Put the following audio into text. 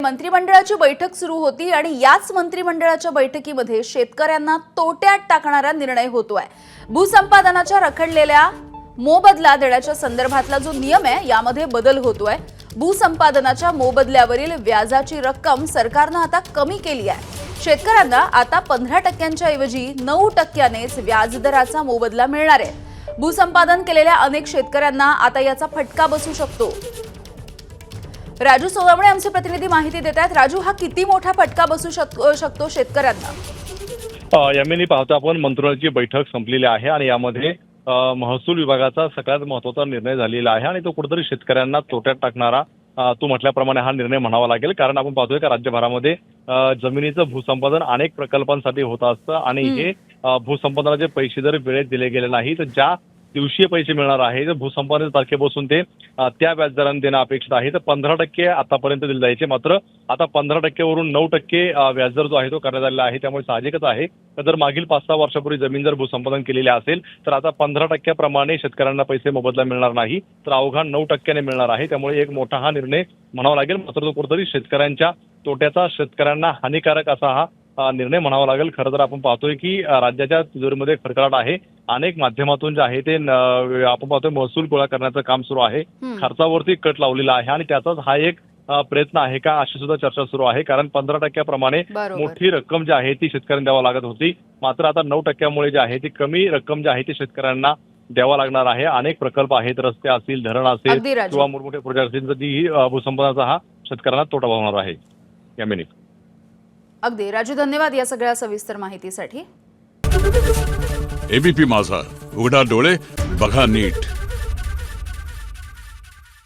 मंत्रिमंडळाची बैठक सुरू होती आणि याच मंत्रिमंडळाच्या बैठकीमध्ये शेतकऱ्यांना तोट्यात टाकणारा निर्णय होतोय। भूसंपादनाच्या रखडलेल्या मोबदला देण्याच्या संदर्भातला जो नियम आहे यामध्ये बदल होतोय। भूसंपादनाच्या मोबदल्यावरील व्याजाची रक्कम सरकारने आता कमी केली आहे। शेतकऱ्यांना आता 15% ऐवजी 9%नेच व्याजदराचा मोबदला मिळणार आहे। भूसंपादन केलेल्या अनेक शेतकऱ्यांना आता याचा फटका बसू शकतो। राजू सोनवणे आमचे प्रतिनिधी माहिती देतात। राजू, हा किती मोठा फटका बसू शकतो शेतकऱ्यांना? यामिनी पाहतो आपण मंत्रिमंडळाची बैठक संपलेली आहे आणि यामध्ये महसूल विभागाचा सगळ्यात महत्त्वाचा निर्णय झालेला आहे आणि तो कुठेतरी शेतकऱ्यांना तोट्यात टाकणारा तू म्हटल्याप्रमाणे हा निर्णय म्हणावा लागेल। कारण आपण पाहतोय का राज्यभरामध्ये जमिनीचं भूसंपादन अनेक प्रकल्पांसाठी होत असतं आणि हे भूसंपादनाचे पैसे जर वेळेत दिले गेले नाही तर ज्या दिवशी पैसे मिळणार आहे तर भूसंपादन तारखेपासून ते त्या व्याजदराने देणं अपेक्षित आहे। तर 15% आतापर्यंत दिले जायचे, मात्र आता 15% वरून 9% व्याजदर जो आहे तो करण्यात आलेला आहे। त्यामुळे साहजिकच आहे तर जर मागील 5-6 वर्षापूर्वी जमीन जर भूसंपादन केलेली असेल तर आता 15% प्रमाणे शेतकऱ्यांना पैसे मोबदला मिळणार नाही तर अवघा 9%ने मिळणार आहे। त्यामुळे एक मोठा हा निर्णय म्हणावा लागेल, मात्र तो कुठेतरी शेतकऱ्यांच्या तोट्याचा, शेतकऱ्यांना हानिकारक असा हा निर्णय म्हणावा लागेल। खरं तर आपण पाहतोय की राज्याच्या तिजोरीमध्ये खडखडाट आहे। अनेक माध्यमातून जे आहे ते आपण पाहतोय महसूल गोळा करण्याचं काम सुरू आहे, खर्चावरती कट लावलेला आहे आणि त्याचाच हा एक प्रयत्न आहे का अशी सुद्धा चर्चा सुरू आहे। कारण 15% प्रमाणे मोठी रक्कम जी आहे ती शेतकऱ्यांना द्यावी लागत होती, मात्र आता 9% जे आहे ती कमी रक्कम जी आहे ती शेतकऱ्यांना द्यावा लागणार आहे। अनेक प्रकल्प आहेत, रस्ते असतील, धरण असेल किंवा मोठमोठे प्रोजेक्ट असतील तर ती भूसंपादनाचा हा शेतकऱ्यांना तोटा होणार आहे। यामिनी अगदी राजू, धन्यवाद या सगळ्या सविस्तर माहितीसाठी। एबीपी माझा, उघडा डोळे बघा नीट।